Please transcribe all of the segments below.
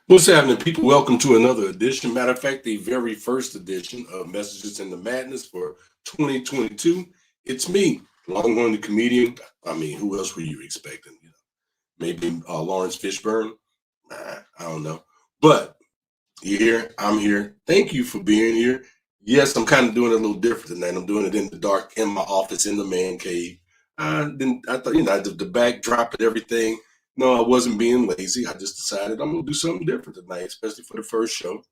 What's happening, people? Welcome to another edition. Matter of fact, the very first edition of Messages in the Madness for 2022. It's me, Longhorn the Comedian. I mean, who else were you expecting? Maybe Lawrence Fishburne. I don't know. But you're here. I'm here. Thank you for being here. Yes, I'm kind of doing it a little different tonight. I'm doing it in the dark in my office in the man cave. Then I thought, the backdrop and everything. No, I wasn't being lazy. I just decided I'm gonna do something different tonight, especially for the first show.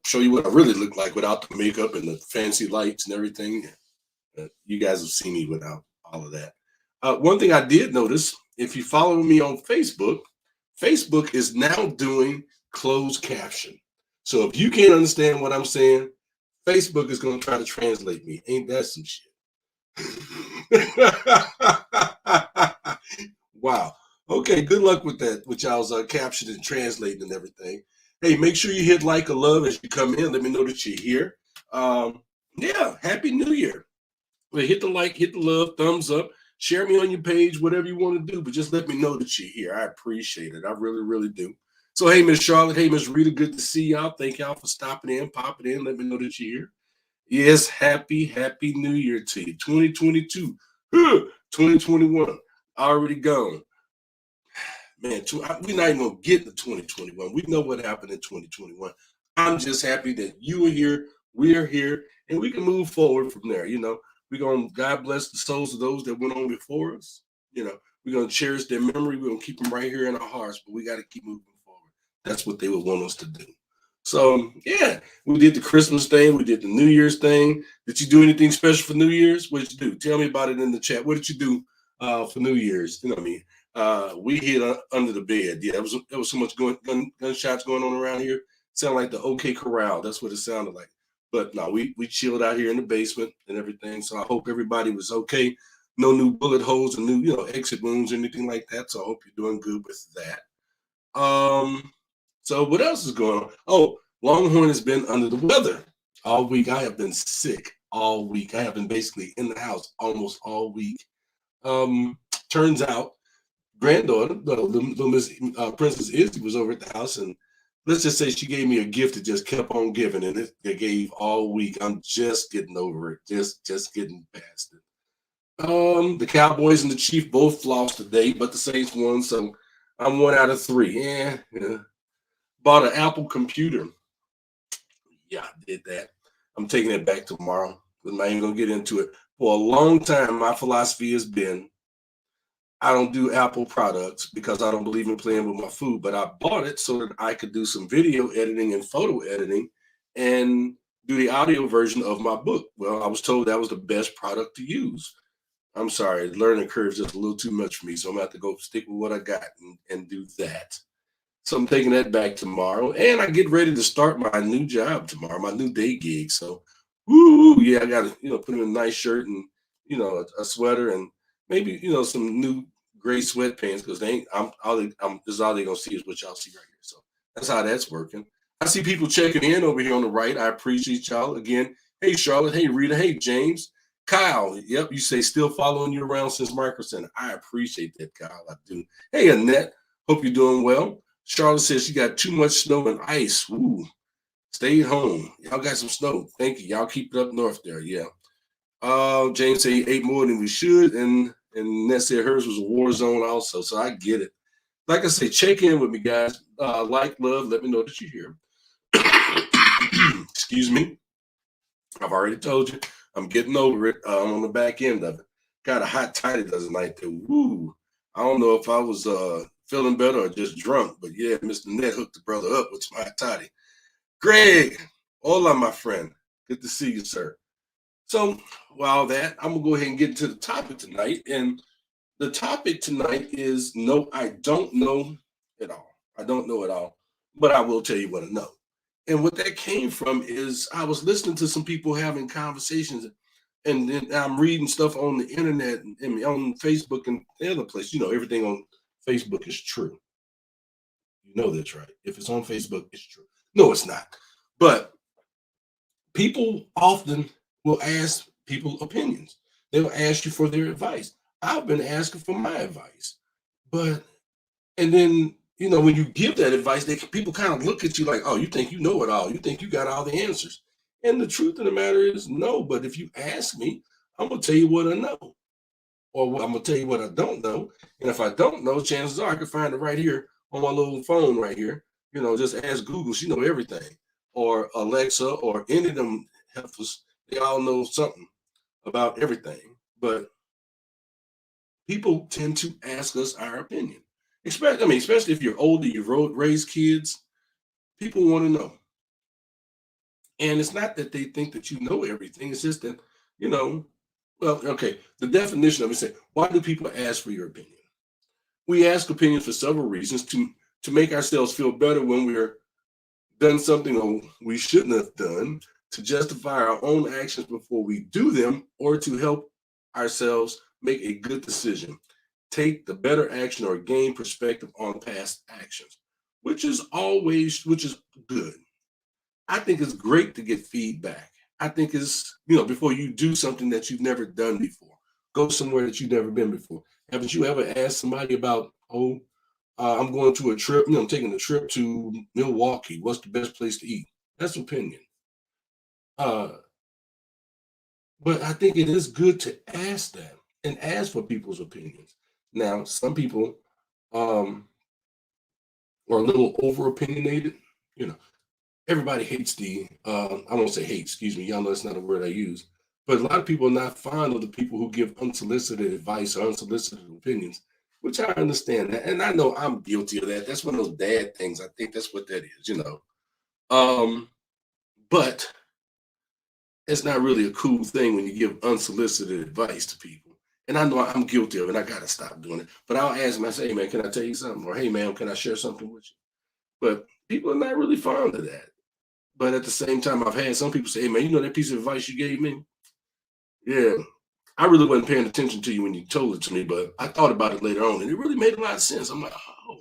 Show you what I really look like without the makeup and the fancy lights and everything. You guys have seen me without all of that. One thing I did notice, if you follow me on Facebook, Facebook is now doing closed caption. So if you can't understand what I'm saying, Facebook is going to try to translate me. Ain't that some shit? Wow. Okay, good luck with that, with y'all's caption and translating and everything. Hey, make sure you hit like or love as you come in. Let me know that you're here. Yeah, Happy New Year. Well, hit the like, hit the love, thumbs up, share me on your page, whatever you want to do, but just let me know that you're here. I appreciate it. I really, really do. So, hey, Miss Charlotte, hey, Miss Rita, good to see y'all. Thank y'all for stopping in, popping in. Let me know that you're here. Yes, happy New Year to you. 2022, 2021, already gone. Man, we're not even going to get to 2021. We know what happened in 2021. I'm just happy that you are here, we're here, and we can move forward from there. We're going to, God bless the souls of those that went on before us. We're going to cherish their memory. We're going to keep them right here in our hearts, but we got to keep moving forward. That's what they would want us to do. So, yeah, we did the Christmas thing. We did the New Year's thing. Did you do anything special for New Year's? What did you do? Tell me about it in the chat. What did you do for New Year's? You know what I mean? We hid under the bed. Yeah, there was so much gunshots going on around here. Sounded like the OK Corral. That's what it sounded like. But no, we chilled out here in the basement and everything. So I hope everybody was okay. No new bullet holes and new exit wounds or anything like that. So I hope you're doing good with that. So what else is going on? Oh, Longhorn has been under the weather all week. I have been sick all week. I have been basically in the house almost all week. Turns out granddaughter, the Miss Princess Izzy, was over at the house, and let's just say she gave me a gift that just kept on giving, and it gave all week. I'm just getting over it, just getting past it. The Cowboys and the Chiefs both lost today, but the Saints won, so I'm 1 out of 3. Yeah. Bought an Apple computer. Yeah, I did that. I'm taking it back tomorrow. I'm not even gonna get into it. For a long time, my philosophy has been I don't do Apple products because I don't believe in playing with my food, but I bought it so that I could do some video editing and photo editing and do the audio version of my book. Well, I was told that was the best product to use. I'm sorry, the learning curve is just a little too much for me, so I'm gonna have to go stick with what I got and do that. So I'm taking that back tomorrow, and I get ready to start my new job tomorrow, my new day gig. So, woo, yeah, I got to put in a nice shirt and a sweater and maybe some new gray sweatpants because they ain't. This is all they gonna see is what y'all see right here. So that's how that's working. I see people checking in over here on the right. I appreciate y'all again. Hey Charlotte, hey Rita, hey James, Kyle. Yep, you say still following you around since Micro Center. I appreciate that, Kyle. I do. Hey Annette, hope you're doing well. Charlotte says she got too much snow and ice. Ooh, stay home. Y'all got some snow. Thank you. Y'all keep it up north there. Yeah. James said he ate more than we should, and Ness said hers was a war zone also. So I get it. Like I say, check in with me, guys. Like, love, let me know that you're here. Excuse me. I've already told you. I'm getting over it. I'm on the back end of it. Got a hot toddy the other night too. Woo. I don't know if I was feeling better or just drunk, but yeah, Mr. Net hooked the brother up with some hot toddy. Greg, hola, my friend. Good to see you, sir. So, while that, I'm gonna go ahead and get into the topic tonight. And the topic tonight is no, I don't know it all. I don't know it all, but I will tell you what I know. And what that came from is I was listening to some people having conversations, and then I'm reading stuff on the internet and on Facebook and the other place. Everything on Facebook is true. You know that's right. If it's on Facebook, it's true. No, it's not. But people often will ask people opinions. They will ask you for their advice. I've been asking for my advice, but and then when you give that advice, people kind of look at you like, oh, you think you know it all. You think you got all the answers. And the truth of the matter is no. But if you ask me, I'm going to tell you what I know. Or I'm going to tell you what I don't know. And if I don't know, chances are I can find it right here on my little phone right here. Just ask Google. She know everything. Or Alexa or any of them heifers. They all know something about everything. But people tend to ask us our opinion. Especially if you're older, you've raised kids, people want to know. And it's not that they think that you know everything. It's just that, you know, well, okay. The definition of it says, why do people ask for your opinion? We ask opinions for several reasons to make ourselves feel better when we're done something or we shouldn't have done, to justify our own actions before we do them, or to help ourselves make a good decision, take the better action, or gain perspective on past actions, which is good. I think it's great to get feedback. I think before you do something that you've never done before, go somewhere that you've never been before. Haven't you ever asked somebody about, I'm going to a trip, I'm taking a trip to Milwaukee. What's the best place to eat? That's opinion. Uh, but I think it is good to ask them and ask for people's opinions. Now, some people um, are a little over opinionated. You know, everybody hates I won't say hate, excuse me. Y'all know that's not a word I use. But a lot of people are not fond of the people who give unsolicited advice or unsolicited opinions, which I understand that. And I know I'm guilty of that. That's one of those dad things. I think that's what that is. But it's not really a cool thing when you give unsolicited advice to people. And I know I'm guilty of it. And I got to stop doing it. But I'll ask them, I say, hey, man, can I tell you something? Or, hey, man, can I share something with you? But people are not really fond of that. But at the same time, I've had some people say, hey, man, that piece of advice you gave me? Yeah, I really wasn't paying attention to you when you told it to me, but I thought about it later on and it really made a lot of sense. I'm like, oh,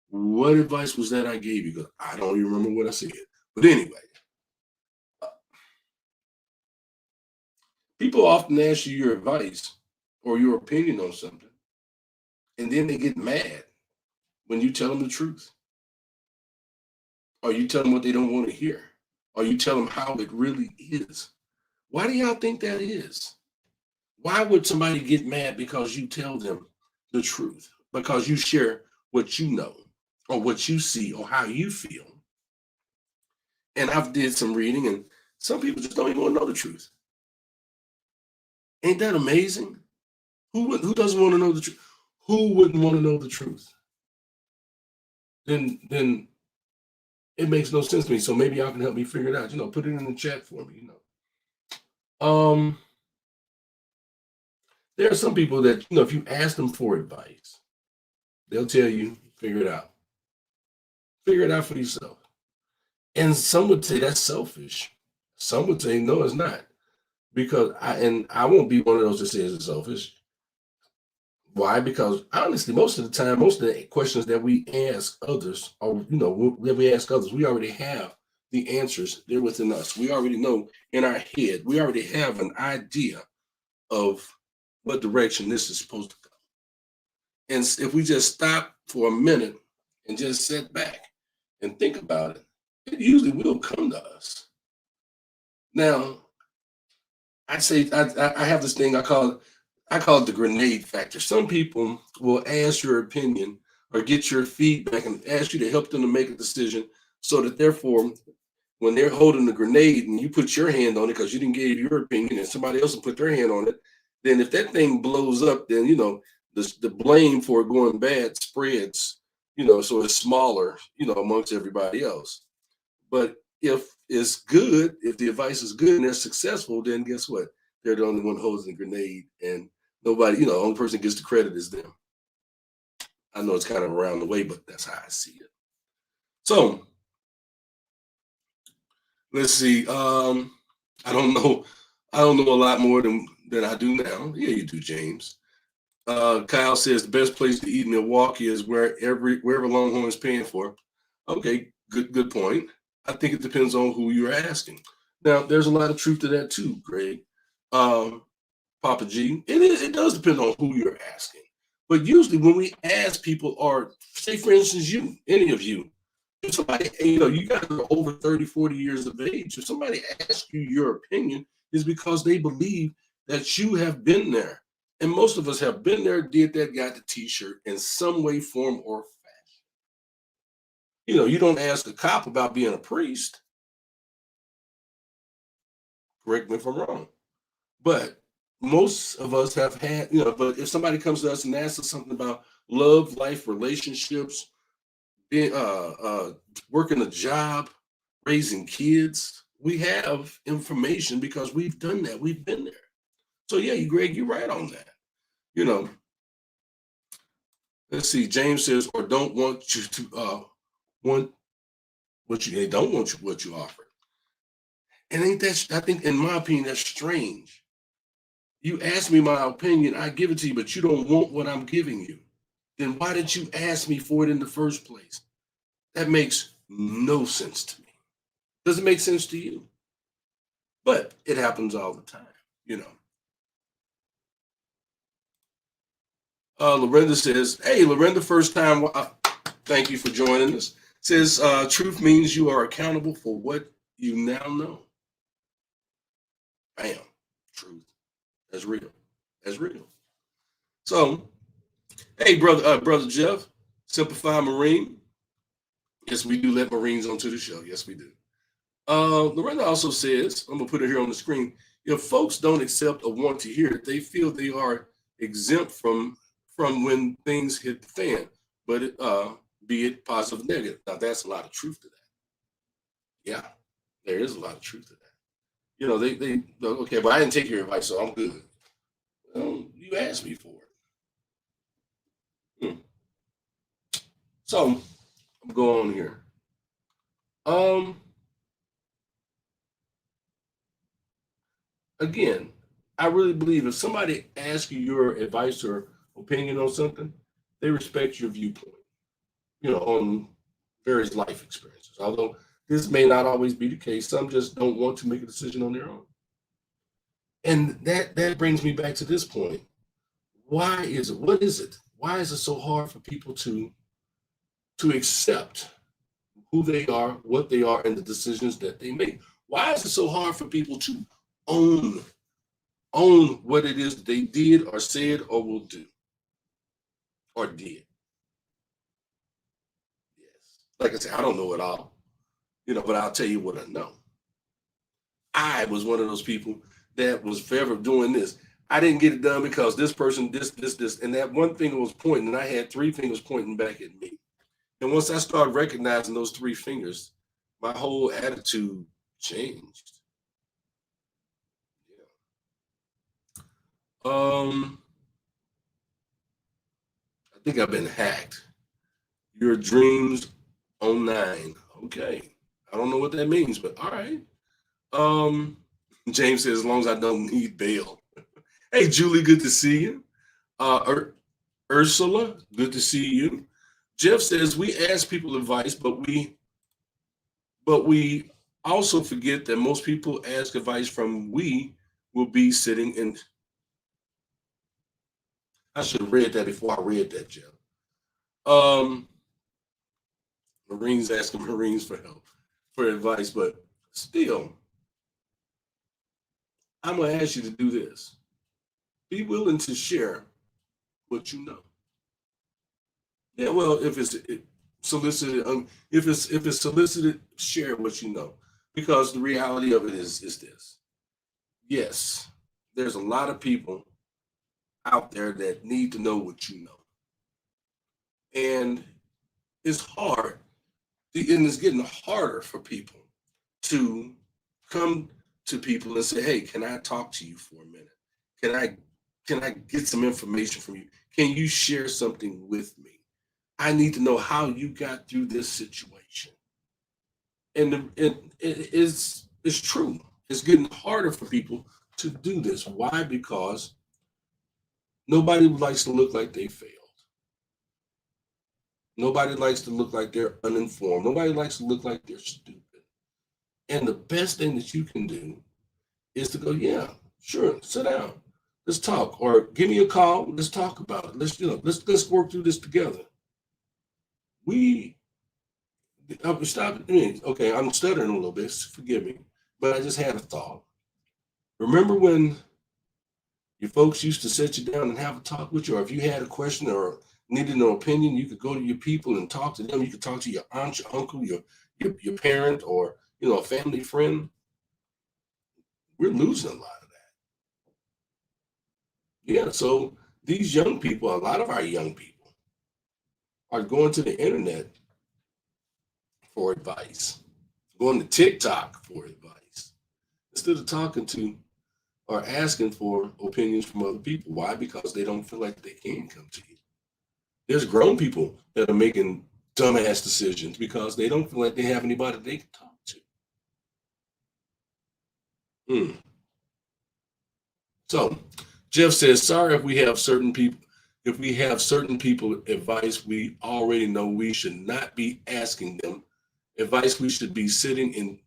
what advice was that I gave you? Because I don't even remember what I said. But anyway, uh, people often ask you your advice or your opinion on something, and then they get mad when you tell them the truth, or you tell them what they don't want to hear, or you tell them how it really is. Why do y'all think that is? Why would somebody get mad because you tell them the truth? Because you share what you know or what you see or how you feel. And I've did some reading and some people just don't even want to know the truth. Ain't that amazing? Who doesn't want to know the truth? Who wouldn't want to know the truth? Then it makes no sense to me. So maybe y'all can help me figure it out. Put it in the chat for me. Um, there are some people that, if you ask them for advice, they'll tell you, figure it out. Figure it out for yourself. And some would say that's selfish. Some would say, no, it's not. Because I won't be one of those that says it's selfish. Why? Because honestly, most of the time, most of the questions that we ask others, or that we ask others, we already have the answers. They're within us. We already know in our head. We already have an idea of what direction this is supposed to go. And if we just stop for a minute and just sit back and think about it, it usually will come to us. Now, I say I have this thing I call it the grenade factor. Some people will ask your opinion or get your feedback and ask you to help them to make a decision, so that therefore, when they're holding the grenade and you put your hand on it because you didn't give your opinion and somebody else will put their hand on it, then if that thing blows up, then the blame for it going bad spreads, so it's smaller, amongst everybody else. But if it's good, if the advice is good and they're successful, then guess what? They're the only one holding the grenade, and nobody, the only person gets the credit is them. I know it's kind of around the way, but that's how I see it. So let's see. I don't know. I don't know a lot more than I do now. Yeah, you do, James. Kyle says the best place to eat in Milwaukee is wherever Longhorn is paying for. Okay, good point. I think it depends on who you're asking. Now, there's a lot of truth to that too, Greg. Papa G. It does depend on who you're asking. But usually when we ask people, or say for instance, any of you, if somebody, you guys are over 30, 40 years of age, if somebody asks you your opinion, is because they believe that you have been there. And most of us have been there, did that, got the t-shirt in some way, form, or fashion. You don't ask a cop about being a priest. Correct me if I'm wrong. But most of us have had, but if somebody comes to us and asks us something about love, life, relationships, being working a job, raising kids, we have information because we've done that. We've been there. So yeah, Greg, you're right on that. You know, let's see. James says, or don't want you to want what you they don't want you what you offer. And ain't that I think in my opinion that's strange. You ask me my opinion, I give it to you, but you don't want what I'm giving you. Then why did you ask me for it in the first place? That makes no sense to me. Does it make sense to you? But it happens all the time, you know. Lorinda says, hey, Lorinda, first time. Thank you for joining us. Says, truth means you are accountable for what you now know. Bam. Truth. That's real. That's real. So, hey, brother Jeff, Simplify Marine. Yes, we do let Marines onto the show. Yes, we do. Loretta also says, I'm gonna put it here on the screen. If folks don't accept or want to hear it, they feel they are exempt from when things hit the fan, but be it positive or negative. Now that's a lot of truth to that. Yeah, there is a lot of truth to that. They okay, but I didn't take your advice, so I'm good. You asked me for it. So I'm going on here. Um, Again, I really believe if somebody asks you your advice or opinion on something, they respect your viewpoint, on various life experiences. Although this may not always be the case, some just don't want to make a decision on their own. And that brings me back to this point. Why is it? What is it? Why is it so hard for people to accept who they are, what they are, and the decisions that they make? Why is it so hard for people to own own what it is they did or said or will do or did? Yes. Like I said, I don't know it all, but I'll tell you what I know. I was one of those people that was forever doing this. I didn't get it done because this person, this, and that one finger was pointing, and I had three fingers pointing back at me. And once I started recognizing those three fingers, my whole attitude changed. Yeah. I think I've been hacked. Your dreams on 9. Okay. I don't know what that means, but all right. James says, as long as I don't need bail. Hey, Julie, good to see you. Ursula, good to see you. Jeff says we ask people advice, but we also forget that most people ask advice from we will be sitting in. I should have read that before I read that, Jeff. Um, Marines asking Marines for help, for advice, but still, I'm gonna ask you to do this. Be willing to share what you know. Yeah, well, if it's solicited, if it's solicited, share what you know, because the reality of it is this. Yes, there's a lot of people out there that need to know what you know, and it's hard, and it's getting harder for people to come to people and say, "Hey, can I talk to you for a minute? Can I can I get some information from you? Can you share something with me? I need to know how you got through this situation." And it's true. It's getting harder for people to do this. Why? Because nobody likes to look like they failed. Nobody likes to look like they're uninformed. Nobody likes to look like they're stupid. And the best thing that you can do is to go, yeah, sure, sit down. Let's talk, or give me a call. Let's talk about it. Let's work through this together. We stop. I mean, okay, I'm stuttering a little bit. Forgive me, but I just had a thought. Remember when your folks used to sit you down and have a talk with you, or if you had a question or needed an opinion, you could go to your people and talk to them. You could talk to your aunt, your uncle, your parent, or a family friend. We're losing a lot of that. Yeah, so these young people, a lot of our young people, are going to the internet for advice, going to TikTok for advice, instead of talking to or asking for opinions from other people. Why? Because they don't feel like they can come to you. There's grown people that are making dumbass decisions because they don't feel like they have anybody they can talk to. Hmm. So Jeff says, sorry if we have certain people. If we have certain people advice we already know, we should not be asking them advice. We should be sitting in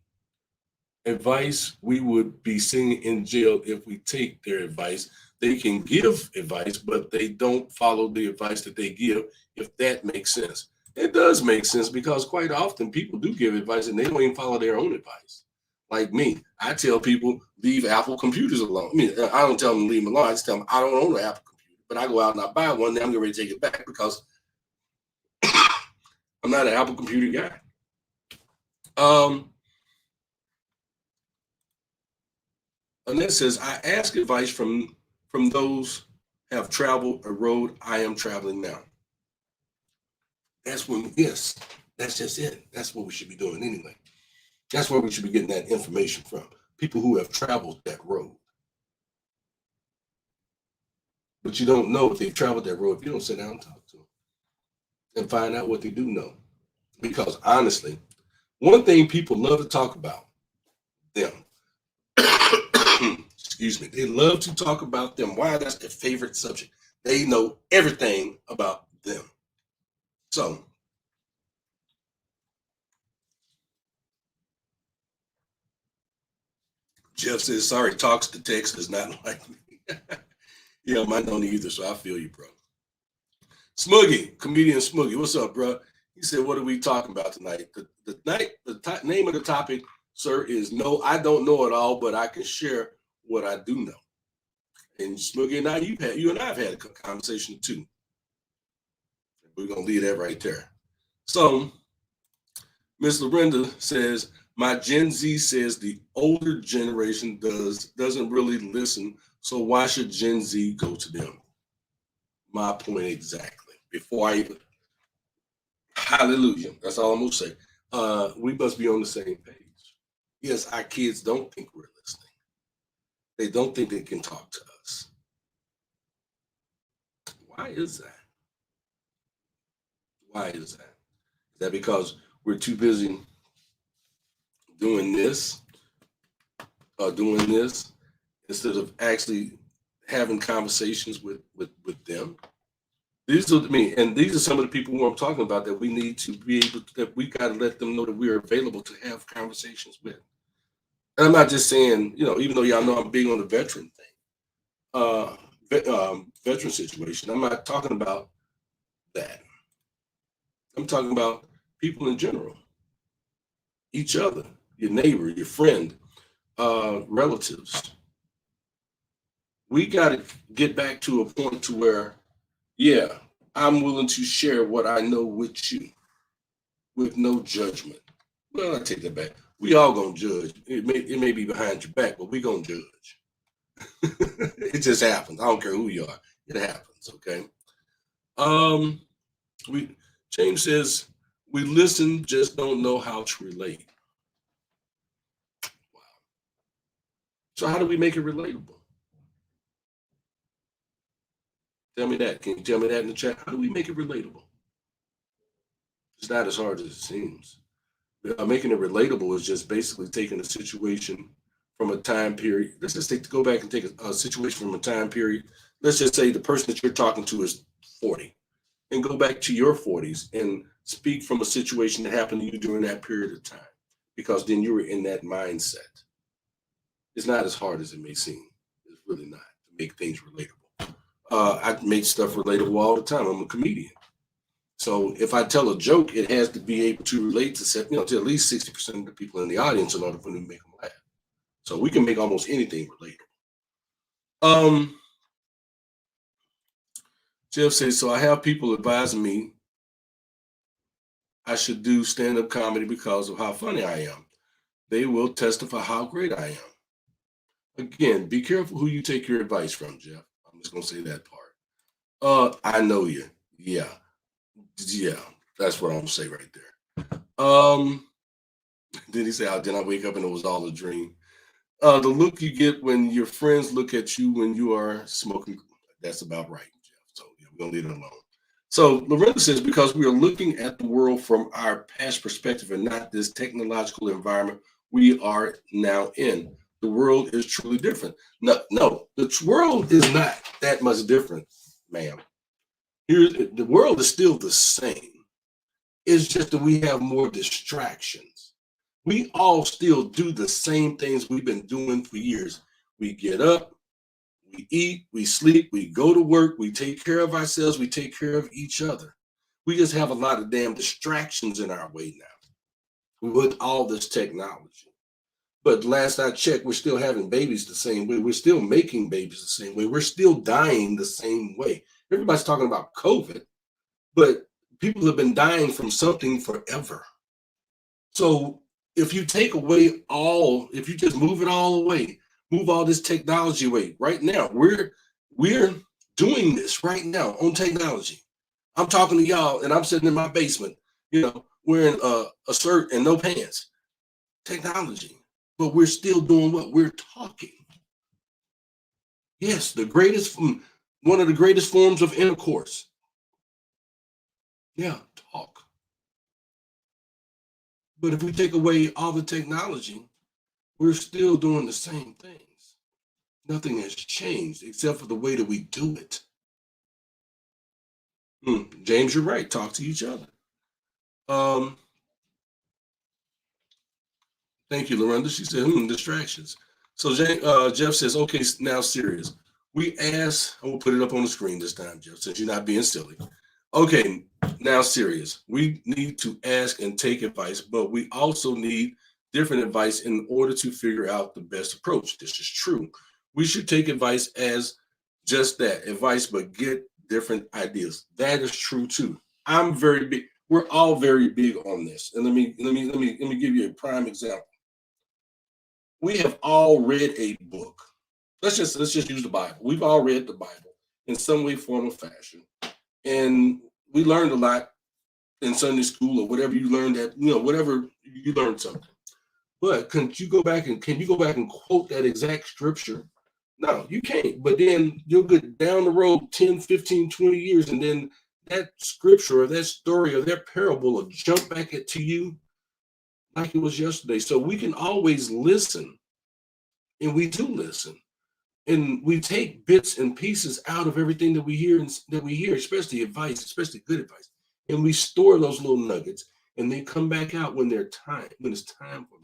advice. We would be sitting in jail if we take their advice. They can give advice, but they don't follow the advice that they give, if that makes sense. It does make sense, because quite often people do give advice and they don't even follow their own advice. Like me, I tell people, leave Apple computers alone. I mean, I don't tell them to leave them alone. I just tell them I don't own an Apple computer, but I go out and I buy one. Then I'm getting ready to take it back because I'm not an Apple computer guy. Annette says, I ask advice from those have traveled a road I am traveling now. Yes, that's just it. That's what we should be doing anyway. That's where we should be getting that information from. People who have traveled that road. But you don't know if they've traveled that road if you don't sit down and talk to them and find out what they do know. Because honestly, one thing people love to talk about, them. Excuse me. They love to talk about them. Why? That's their favorite subject. They know everything about them. So, Jeff says, sorry, talks to text is not like me. Yeah, mine don't either, so I feel you, bro. Smuggy, comedian Smuggy, what's up, bro? He said, what are we talking about tonight? The name of the topic, sir, is No, I Don't Know It All, but I can share what I do know. And Smuggy and I, you and I have had a conversation too. We're going to leave that right there. So, Miss Lorinda says, my Gen Z says the older generation doesn't really listen, so why should Gen Z go to them? My point exactly. Before I even, hallelujah, that's all I'm going to say. We must be on the same page. Yes, our kids don't think we're listening. They don't think they can talk to us. Why is that? Why is that? Is that because we're too busy doing this doing this instead of actually having conversations with them? These are me, and these are some of the people who I'm talking about that we need to be able to, that we got to let them know that we are available to have conversations with. And I'm not just saying, even though y'all know I'm big on the veteran thing, veteran situation. I'm not talking about that. I'm talking about people in general, each other, your neighbor, your friend, relatives. We got to get back to a point to where, yeah, I'm willing to share what I know with you with no judgment. Well, I take that back. We all gonna judge. It may be behind your back, but we gonna judge. It just happens. I don't care who you are. It happens. Okay. Um. We James says we listen, just don't know how to relate. Wow. So how do we make it relatable? Tell me that. Can you tell me that in the chat? How do we make it relatable? It's not as hard as it seems. Making it relatable is just basically taking a situation from a time period. Let's just go back and take a situation from a time period. Let's just say the person that you're talking to is 40, and go back to your 40s and speak from a situation that happened to you during that period of time, because then you were in that mindset. It's not as hard as it may seem. It's really not. To make things relatable. I make stuff relatable all the time. I'm a comedian. So if I tell a joke, it has to be able to relate to at least 60% of the people in the audience in order for me to make them laugh. So we can make almost anything relatable. Jeff says, so I have people advising me I should do stand-up comedy because of how funny I am. They will testify how great I am. Again, be careful who you take your advice from, Jeff. I'm just gonna say that part. I know you. Yeah. Yeah. That's what I'm gonna say right there. Then he said, did I wake up and it was all a dream? The look you get when your friends look at you when you are smoking, that's about right, Jeff. So yeah, we're gonna leave it alone. So Lorinda says, because we are looking at the world from our past perspective and not this technological environment we are now in. The world is truly different. No, the world is not that much different, ma'am. Here, the world is still the same. It's just that we have more distractions. We all still do the same things we've been doing for years. We get up, we eat, we sleep, we go to work, we take care of ourselves, we take care of each other. We just have a lot of damn distractions in our way now with all this technology. But last I checked, we're still having babies the same way. We're still making babies the same way. We're still dying the same way. Everybody's talking about COVID, but people have been dying from something forever. So if you take away if you just move it all away, move all this technology away. Right now, we're doing this right now on technology. I'm talking to y'all, and I'm sitting in my basement, wearing a shirt and no pants. Technology, but we're still doing what we're talking. Yes, one of the greatest forms of intercourse. Yeah, talk. But if we take away all the technology, we're still doing the same things. Nothing has changed except for the way that we do it. James, you're right. Talk to each other. Um, Thank you, Lorinda. She said, distractions. So Jeff says, okay, now serious. We ask, I will put it up on the screen this time, Jeff, since you're not being silly. Okay, now serious. We need to ask and take advice, but we also need different advice in order to figure out the best approach. This is true. We should take advice as just that, advice, but get different ideas. That is true too. I'm very big. We're all very big on this. And let me give you a prime example. We have all read a book. Let's just use the Bible. We've all read the Bible in some way, form, or fashion, and we learned a lot in Sunday school or whatever you learned whatever you learned something. But can you go back and quote that exact scripture? No, you can't. But then you'll get down the road 10, 15, 20 years, and then that scripture or that story or that parable will jump back to you like it was yesterday. So we can always listen, and we do listen, and we take bits and pieces out of everything that we hear, especially advice, especially good advice, and we store those little nuggets, and they come back out when it's time for them to come back,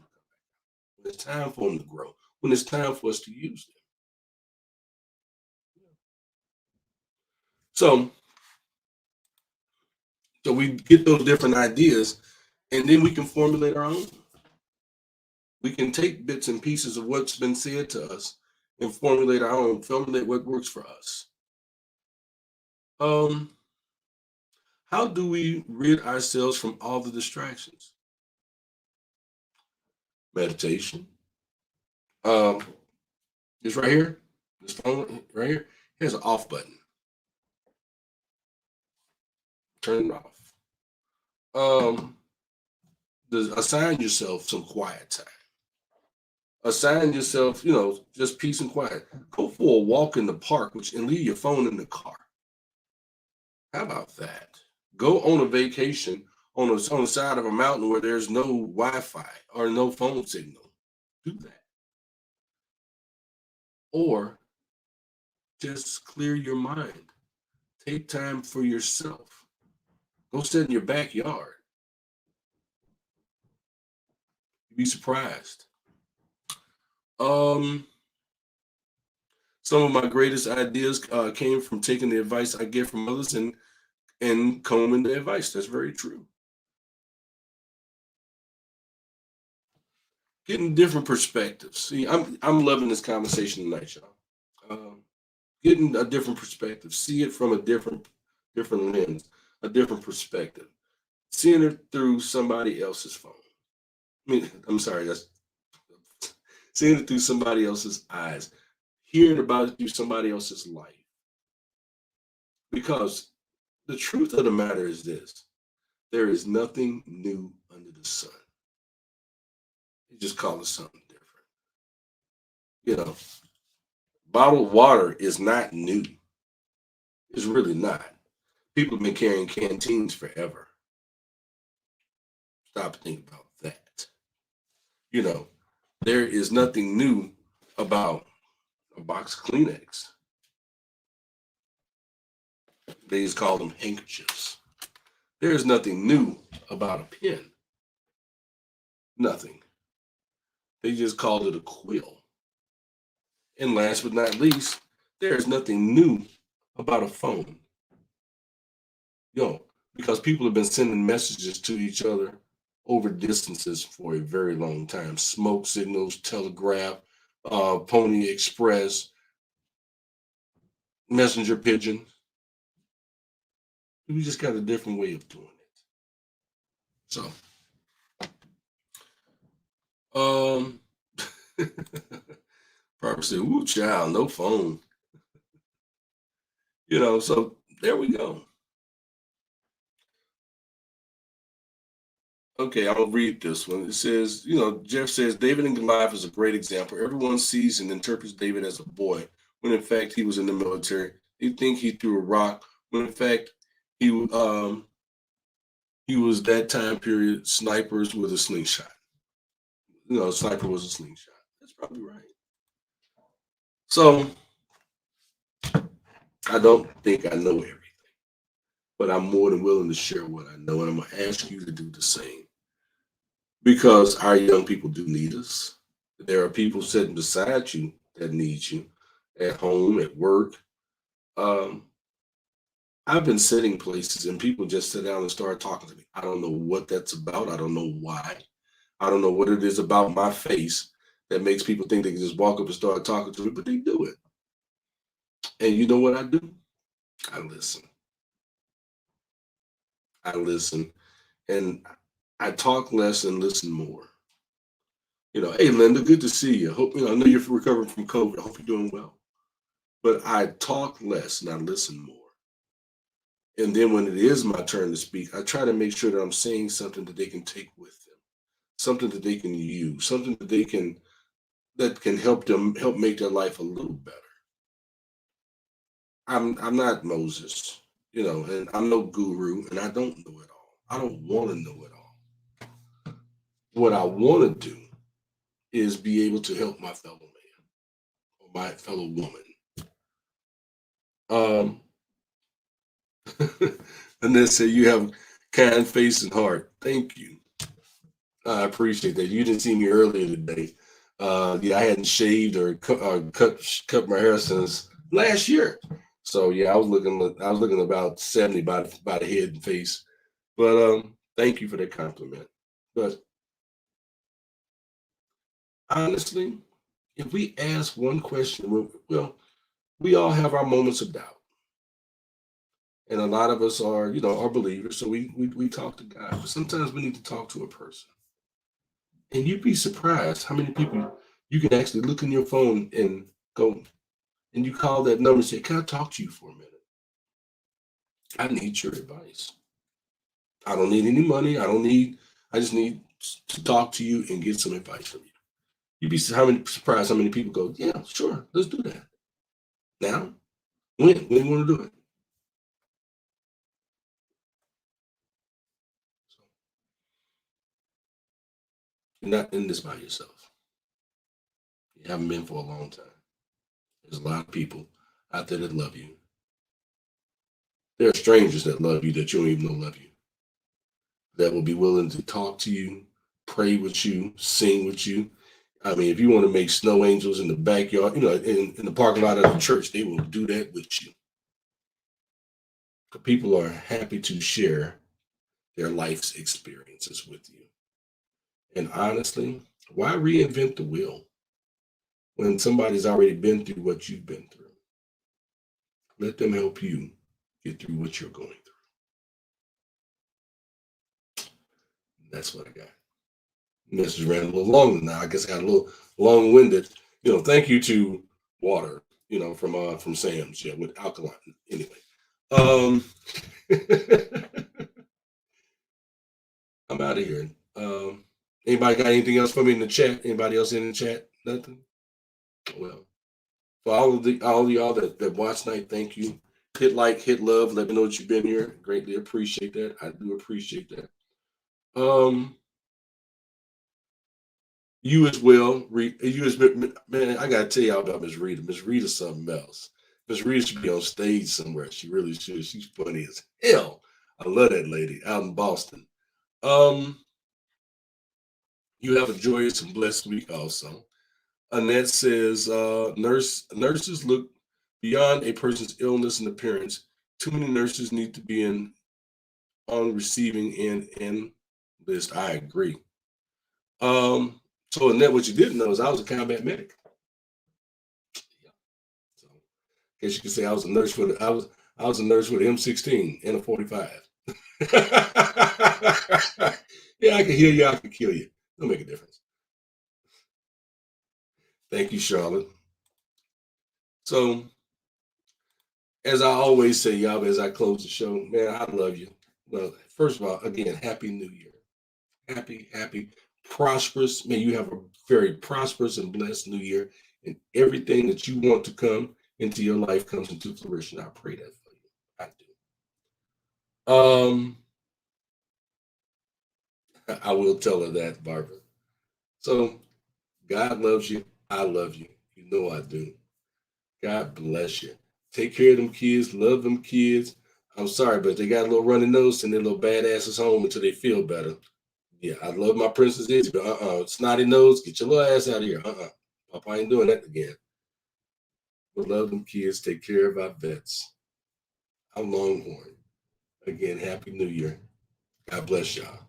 when it's time for them to grow, when it's time for us to use them. So, so we get those different ideas, and then we can formulate our own. We can take bits and pieces of what's been said to us and formulate what works for us. Um, how do we rid ourselves from all the distractions? Meditation. Um, it's right here. This phone right here. Here's an off button. Turn it off. Um, assign yourself some quiet time. Assign yourself, just peace and quiet. Go for a walk in the park, and leave your phone in the car. How about that? Go on a vacation on the side of a mountain where there's no Wi-Fi or no phone signal. Do that. Or just clear your mind. Take time for yourself. Go sit in your backyard. You'd be surprised. Um, Some of my greatest ideas came from taking the advice I get from others and combing the advice. That's very true. Getting different perspectives. See, I'm loving this conversation tonight, y'all. Um, Getting a different perspective, see it from a different lens, a different perspective, seeing it through somebody else's phone. I mean, I'm sorry, that's seeing it through somebody else's eyes, hearing about it through somebody else's life. Because the truth of the matter is this: there is nothing new under the sun. You just call it something different. You know, bottled water is not new. It's really not. People have been carrying canteens forever. Stop and think about that. You know, there is nothing new about a box of Kleenex. They just call them handkerchiefs. There is nothing new about a pen. Nothing. They just called it a quill. And last but not least, there is nothing new about a phone. Because people have been sending messages to each other over distances for a very long time. Smoke signals, telegraph, Pony Express, messenger pigeon. We just got a different way of doing it. So, um, Barbara said, "Ooh, child, no phone." So there we go. Okay, I'll read this one. It says, Jeff says David and Goliath is a great example. Everyone sees and interprets David as a boy, when in fact he was in the military. They think he threw a rock, when in fact he was that time period snipers with a slingshot. A sniper was a slingshot. That's probably right. So I don't think I know everything, but I'm more than willing to share what I know, and I'm gonna ask you to do the same because our young people do need us. There are people sitting beside you that need you at home, at work. Um, I've been sitting places and people just sit down and start talking to me. I don't know what that's about. I don't know why. I don't know what it is about my face that makes people think they can just walk up and start talking to me, but they do it. And you know what I do? I listen. I listen. And I talk less and listen more. Hey Linda, good to see you. Hope I know you're recovering from COVID. I hope you're doing well. But I talk less and I listen more. And then when it is my turn to speak, I try to make sure that I'm saying something that they can take with them, something that they can use, something that can help make their life a little better. I'm not Moses, and I'm no guru, and I don't know it all. I don't want to know it all. What I want to do is be able to help my fellow man or my fellow woman. Um, and then say you have kind face and heart. Thank you. I appreciate that. You didn't see me earlier today. Yeah, I hadn't shaved or cut my hair since last year. So yeah, I was looking about 70 by the head and face. But thank you for that compliment. But honestly, if we ask one question, well, we all have our moments of doubt, and a lot of us are believers, so we talk to God. But sometimes we need to talk to a person, and you'd be surprised how many people you can actually look in your phone and go and you call that number and say, "Can I talk to you for a minute? I need your advice. I don't need any money. I just need to talk to you and get some advice from you." You'd be surprised how many people go, "Yeah, sure, let's do that." Now, when do you want to do it? So you're not in this by yourself. You haven't been for a long time. There's a lot of people out there that love you. There are strangers that love you that you don't even know love you, that will be willing to talk to you, pray with you, sing with you, I mean, if you want to make snow angels in the backyard, in the parking lot of the church, they will do that with you. People are happy to share their life's experiences with you. And honestly, why reinvent the wheel when somebody's already been through what you've been through? Let them help you get through what you're going through. That's what I got. Message ran a little longer now. I guess I got a little long-winded. Thank you to Water, from Sam's, with alkaline. Anyway. Um I'm out of here. Anybody got anything else for me in the chat? Anybody else in the chat? Nothing? Well, for all of y'all that watch tonight, thank you. Hit like, hit love, let me know that you've been here. Greatly appreciate that. I do appreciate that. You as well, man. I gotta tell y'all about Miss Rita. Miss Rita's something else. Miss Rita should be on stage somewhere. She really should. She's funny as hell. I love that lady out in Boston. Um, you have a joyous and blessed week also. Annette says, nurses look beyond a person's illness and appearance. Too many nurses need to be on receiving end and list. I agree. Um, so Annette, what you didn't know is I was a combat medic. Yeah. So I guess you could say I was a nurse I was a nurse with an M16 and a 45. Yeah, I can heal you, I can kill you. Don't make a difference. Thank you, Charlotte. So as I always say, y'all, as I close the show, man, I love you. Well, first of all, again, happy new year. Happy, prosperous. May you have a very prosperous and blessed new year. And everything that you want to come into your life comes into fruition. I pray that for you. I do. I will tell her that, Barbara. So God loves you. I love you. You know I do. God bless you. Take care of them kids. Love them kids. I'm sorry, but they got a little runny nose and their little badasses home until they feel better. Yeah, I love my Princess Izzy, but snotty nose, get your little ass out of here. Papa ain't doing that again. But love them kids. Take care of our vets. I'm Longhorn. Again, Happy New Year. God bless y'all.